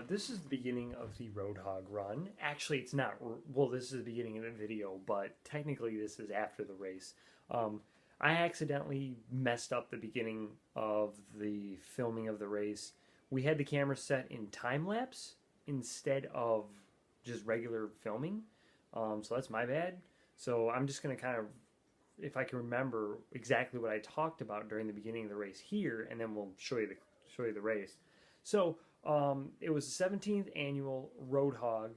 This is the beginning of the Road Hawg run. Actually, it's not, well, this is the beginning of the video, but technically this is after the race. I accidentally messed up the beginning of the filming of the race. We had the camera set in time-lapse instead of just regular filming. So that's my bad. So I'm just going to kind of, if I can remember exactly what I talked about during the beginning of the race here, and then we'll show you the race. So it was the 17th annual Road Hawg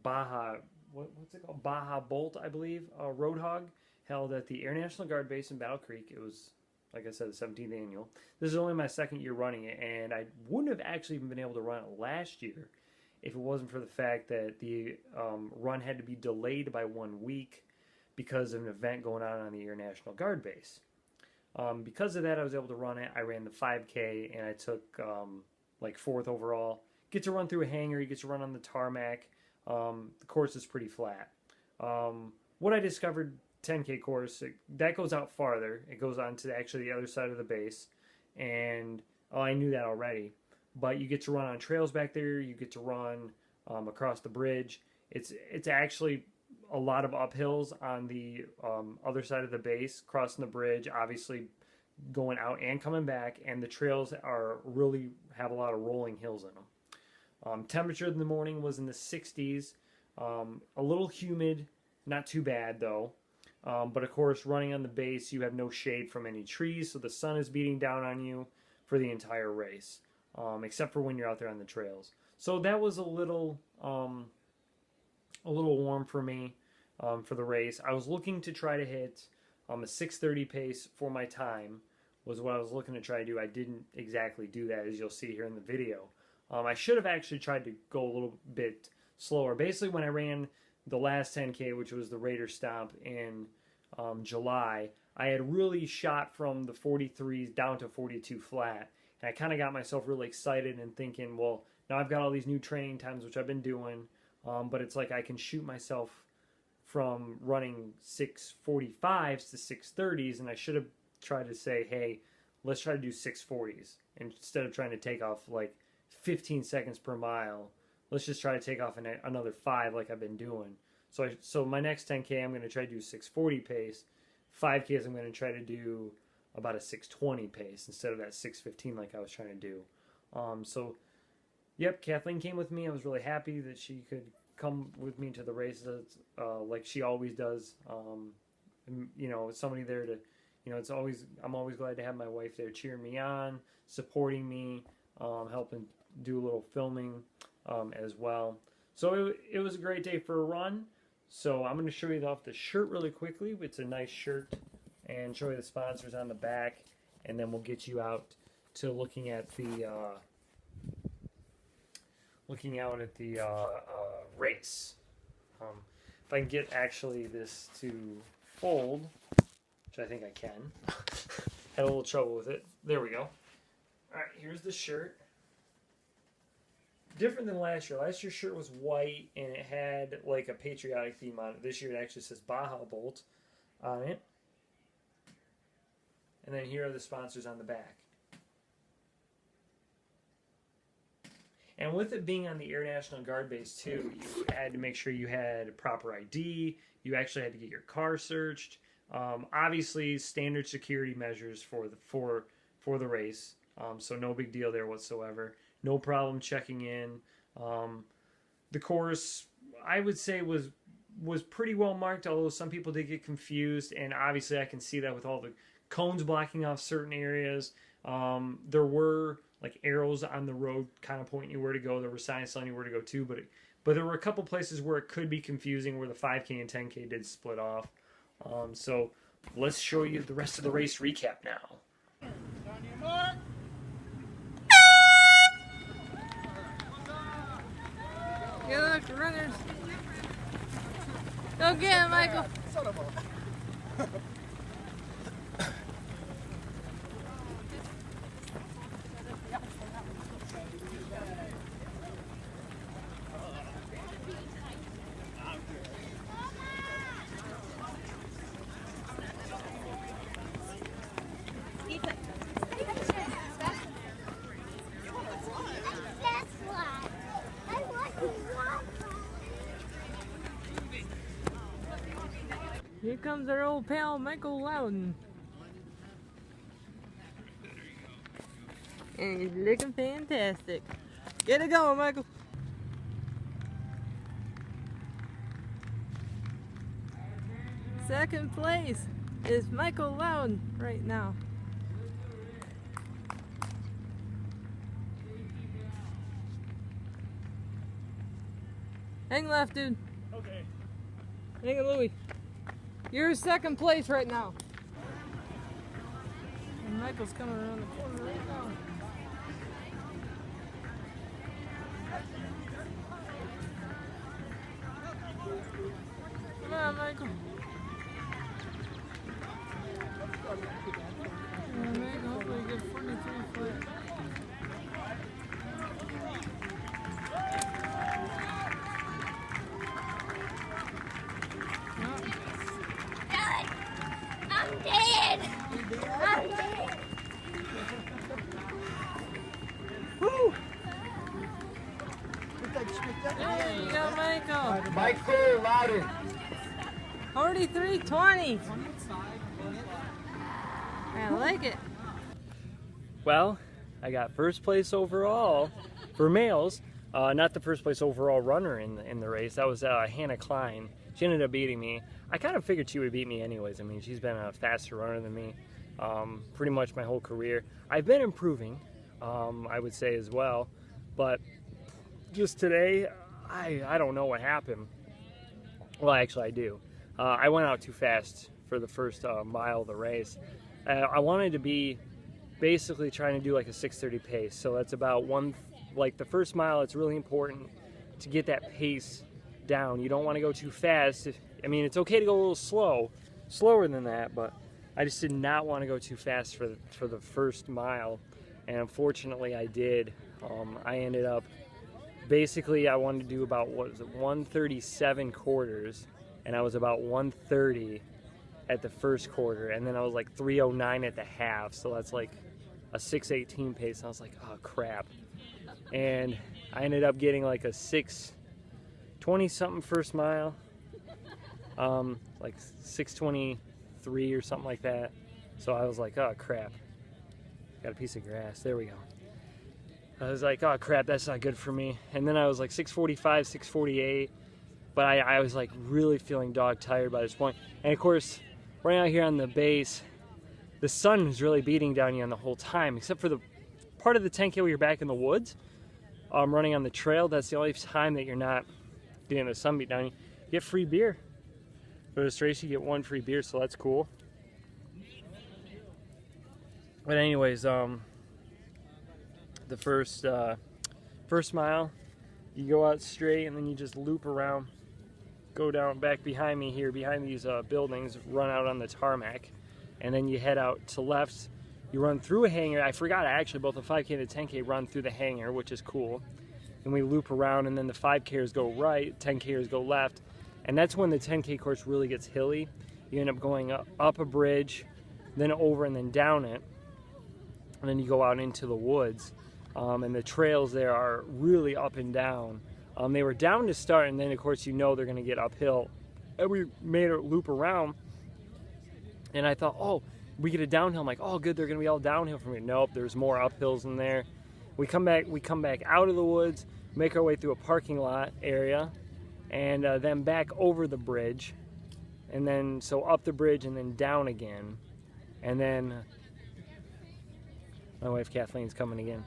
Baja, what's it called? Baja Bolt, I believe, Road Hawg, held at the Air National Guard Base in Battle Creek. It was, like I said, the 17th annual. This is only my second year running it, and I wouldn't have actually even been able to run it last year if it wasn't for the fact that the run had to be delayed by 1 week because of an event going on the Air National Guard Base. Because of that, I was able to run it. I ran the 5K, and I took like 4th overall. Get to run through a hangar. You get to run on the tarmac. The course is pretty flat. What I discovered, 10K course, that goes out farther. It goes on to actually the other side of the base. And I knew that already. But you get to run on trails back there. You get to run across the bridge. It's actually a lot of uphills on the other side of the base, crossing the bridge, obviously going out and coming back, and the trails are really have a lot of rolling hills in them. Temperature in the morning was in the 60s, a little humid, not too bad though, but of course running on the base you have no shade from any trees, so the sun is beating down on you for the entire race, except for when you're out there on the trails. So that was a little warm for me for the race. I was looking to try to hit a 6:30 pace for my time was what I was looking to try to do. I didn't exactly do that, as you'll see here in the video. I should have actually tried to go a little bit slower. Basically, when I ran the last 10K, which was the Raider Stomp in July, I had really shot from the 43s down to 42 flat. And I kind of got myself really excited and thinking, well, now I've got all these new training times, which I've been doing, but it's like I can shoot myself from running 6:45s to 6:30s, and I should have tried to say, hey, let's try to do 6:40s. Instead of trying to take off like 15 seconds per mile, let's just try to take off another 5 like I've been doing. So my next 10K, I'm going to try to do 6:40 pace. 5Ks, I'm going to try to do about a 6:20 pace instead of that 6:15 like I was trying to do. Yep, Kathleen came with me. I was really happy that she could come with me to the races like she always does. And, you know, somebody there to, you know, I'm always glad to have my wife there cheering me on, supporting me, helping do a little filming as well. So it was a great day for a run. So I'm going to show you off the shirt really quickly. It's a nice shirt, and show you the sponsors on the back, and then we'll get you out to looking at the race. If I can get actually this to fold, which I think I can. Had a little trouble with it. There we go. Alright, here's the shirt. Different than last year. Last year's shirt was white and it had like a patriotic theme on it. This year it actually says Baja Bolt on it. And then here are the sponsors on the back. And with it being on the Air National Guard base too, you had to make sure you had proper ID. You actually had to get your car searched. Obviously, standard security measures for the race. So no big deal there whatsoever. No problem checking in. The course, I would say, was pretty well marked, although some people did get confused. And obviously, I can see that with all the cones blocking off certain areas. There were like arrows on the road kind of pointing you where to go. There were signs telling you where to go to, but there were a couple places where it could be confusing, where the 5K and 10K did split off. So let's show you the rest of the race recap now. On your mark. Good luck, the runners. Go get him, Michael. Son of a... Here comes our old pal, Michael Loudon. And he's looking fantastic. Get it going, Michael. Second place is Michael Loudon right now. Hang left, dude. Okay. Hang it, Louie. You're second place right now. And Michael's coming around the corner right now. Come on, Michael. Yeah, Michael, hopefully you get 43 flat. I'm dead. I'm dead. Woo! There you go, Michael. Michael Loudon. 43-20. I like it. Well, I got first place overall for males. Not the first place overall runner in the race. That was Hannah Klein. She ended up beating me. I kind of figured she would beat me anyways. I mean, she's been a faster runner than me pretty much my whole career. I've been improving, I would say as well. But just today, I don't know what happened. Well, actually, I do. I went out too fast for the first mile of the race. I wanted to be basically trying to do like a 6:30 pace. So that's about like the first mile, it's really important to get that pace down. You don't want to go too fast. I mean, it's okay to go a little slower than that, but I just did not want to go too fast for the first mile. And unfortunately, I did. I ended up, basically, I wanted to do about, 137 quarters, and I was about 130 at the first quarter, and then I was like 309 at the half, so that's like a 6:18 pace. And I was like, oh crap. And I ended up getting like a 6:20 something first mile, like 6:23 or something like that. So I was like, oh crap, got a piece of grass, there we go. I was like, oh crap, that's not good for me. And then I was like 6:45, 6:48, but I was like really feeling dog tired by this point. And of course, right out here on the base, the sun is really beating down you on the whole time, except for the part of the 10K where you're back in the woods, running on the trail. That's the only time that you're not getting the sun beat down you. You get free beer. For this race, you get one free beer, so that's cool. But anyways, the first mile, you go out straight and then you just loop around, go down back behind me here, behind these buildings, run out on the tarmac, and then you head out to left. You run through a hangar. I forgot, actually, both the 5K and the 10K run through the hangar, which is cool. And we loop around, and then the 5Kers go right, 10Kers go left, and that's when the 10K course really gets hilly. You end up going up a bridge, then over and then down it, and then you go out into the woods. And the trails there are really up and down. They were down to start, and then of course you know they're going to get uphill. And we made a loop around, and I thought, oh, we get a downhill. I'm like, oh, good, they're going to be all downhill from here. Nope, there's more uphills in there. We come back out of the woods, make our way through a parking lot area, and then back over the bridge, and then so up the bridge and then down again, and then my wife Kathleen's coming again.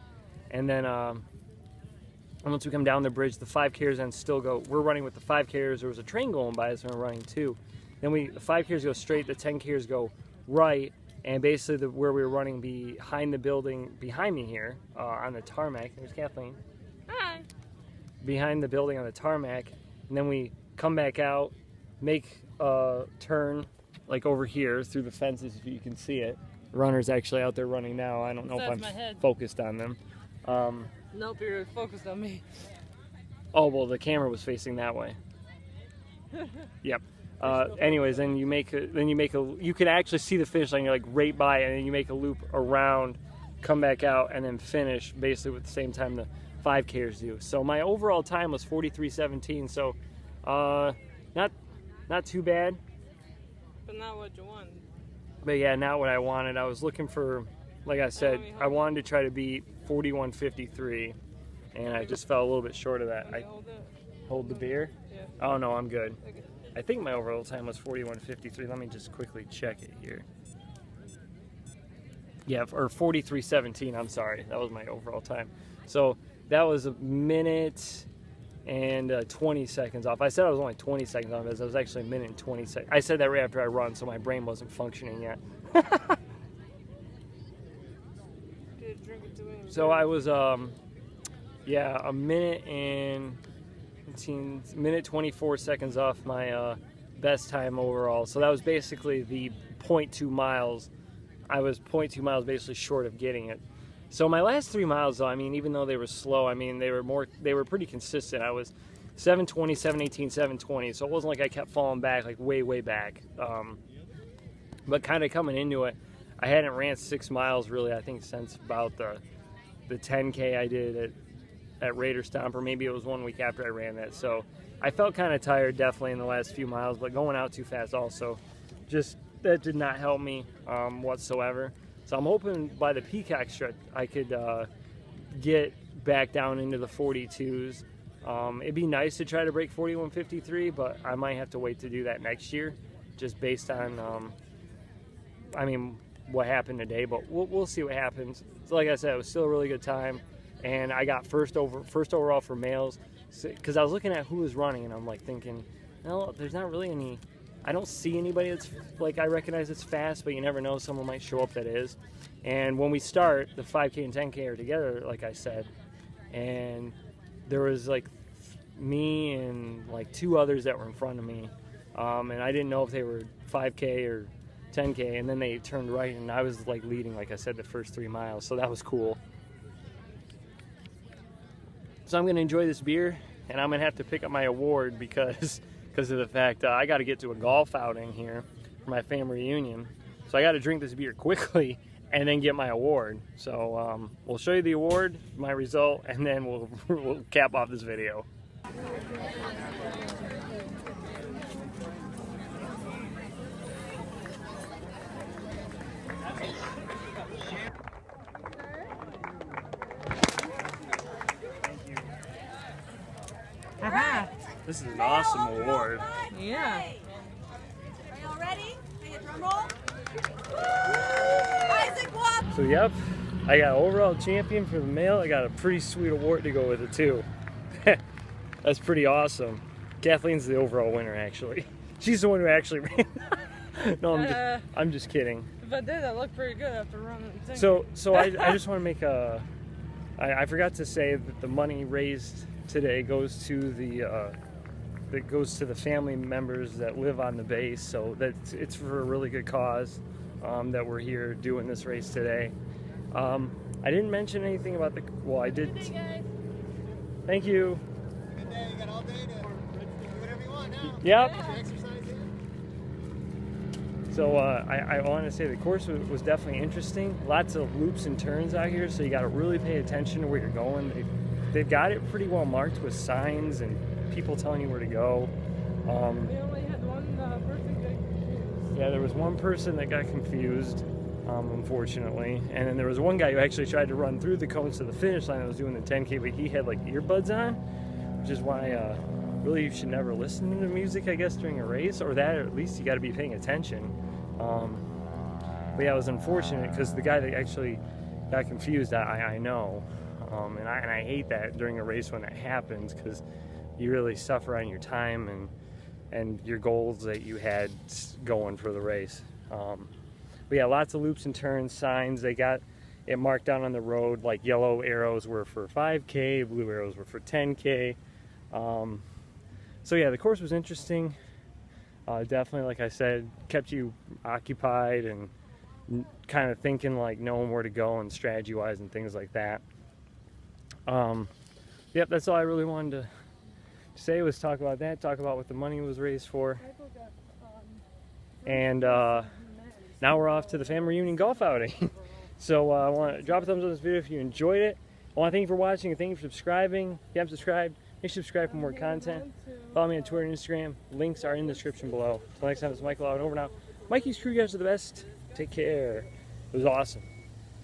And then once we come down the bridge, the 5Kers then still go. We're running with the 5Kers. There was a train going by us, and we're running too. Then the 5Kers go straight, the 10Kers go right, and basically where we were running behind the building, behind me here on the tarmac. There's Kathleen. Hi. Behind the building on the tarmac, and then we come back out, make a turn like over here through the fences if you can see it. Runner's actually out there running now. I don't know if I'm focused on them. Nope, you're focused on me. Oh, well, the camera was facing that way. Yep. Anyways, then you can actually see the finish line. You're like right by it, and then you make a loop around come back out, and then finish basically with the same time the 5Kers do. So my overall time was 43:17. So not too bad. But not what you want. But yeah, not what I wanted. I was looking for, like I said, I wanted to try to beat 41:53, and I just fell a little bit short of that. I hold the beer? Yeah. Oh no, I'm good. Okay. I think my overall time was 41:53. Let me just quickly check it here. Yeah, or 43:17. I'm sorry, that was my overall time. So that was a minute and 20 seconds off. I said I was only 20 seconds off, as I was actually a minute and 20 seconds. I said that right after I run, so my brain wasn't functioning yet. So I was, yeah, a minute and 24 seconds off my best time overall. So that was basically the 0.2 miles. I was 0.2 miles basically short of getting it. So my last 3 miles, though, I mean, even though they were slow, I mean, they were pretty consistent. I was 7:20, 7:18, 7:20. So it wasn't like I kept falling back, like way back. But kind of coming into it, I hadn't ran 6 miles really, I think, since about the 10K I did at Raider Stomp, or maybe it was 1 week after I ran that. So I felt kind of tired definitely in the last few miles, but going out too fast also, just that did not help me whatsoever. So I'm hoping by the Peacock stretch I could get back down into the 42s. It'd be nice to try to break 41:53, but I might have to wait to do that next year, just based on, I mean, what happened today. But we'll see what happens. So like I said, it was still a really good time, and I got first overall for males, because I was looking at who was running, and I'm like thinking, no, there's not really any. I don't see anybody that's like I recognize it's fast, but you never know, someone might show up that is. And when we start, the 5K and 10K are together, like I said, and there was like me and like 2 others that were in front of me, and I didn't know if they were 5K or 10K, and then they turned right, and I was like leading, like I said, the first 3 miles, so that was cool. So I'm gonna enjoy this beer, and I'm gonna have to pick up my award because of the fact I got to get to a golf outing here for my family reunion. So I got to drink this beer quickly and then get my award. So we'll show you the award, my result, and then we'll cap off this video. Aha! This is an awesome award. Yeah. Are y'all ready? Can you drum roll? Isaac Wap! So yep, I got overall champion for the male. I got a pretty sweet award to go with it too. That's pretty awesome. Kathleen's the overall winner actually. She's the one who actually ran. No, I'm just kidding. But did that look pretty good after running? So I just want to make a. I forgot to say that the money raised today goes to the family members that live on the base. So it's for a really good cause that we're here doing this race today. I didn't mention anything about the. Well, I did. Hey guys. Thank you. Good day. You got all day to do whatever you want now. Yep. Get your exercise in. So I want to say the course was definitely interesting. Lots of loops and turns out here, so you got to really pay attention to where you're going. They've got it pretty well marked with signs and people telling you where to go. We only had one person get confused. Yeah, there was one person that got confused, unfortunately. And then there was one guy who actually tried to run through the cones to the finish line that was doing the 10K, but he had like earbuds on, which is why really you should never listen to music, I guess, during a race, or that, or at least you got to be paying attention. But yeah, it was unfortunate because the guy that actually got confused, I know. And I hate that during a race when that happens, because you really suffer on your time and your goals that you had going for the race. But yeah, lots of loops and turns, signs. They got it marked down on the road, like yellow arrows were for 5K, blue arrows were for 10K. So yeah, the course was interesting. Definitely, like I said, kept you occupied and kind of thinking, like knowing where to go and strategy-wise and things like that. Yep, that's all I really wanted to say, was talk about that, talk about what the money was raised for. And now we're off to the family reunion golf outing. So I want to drop a thumbs up on this video if you enjoyed it. I want to thank you for watching and thank you for subscribing. If you haven't subscribed, make sure to subscribe for more content. Follow me on Twitter and Instagram. Links are in the description below. Until next time, it's Michael out and over now. Mikey's crew, you guys are the best. Take care. It was awesome.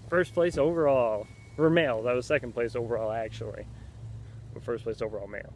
First place overall. For male. That was second place overall, actually. But first place overall male.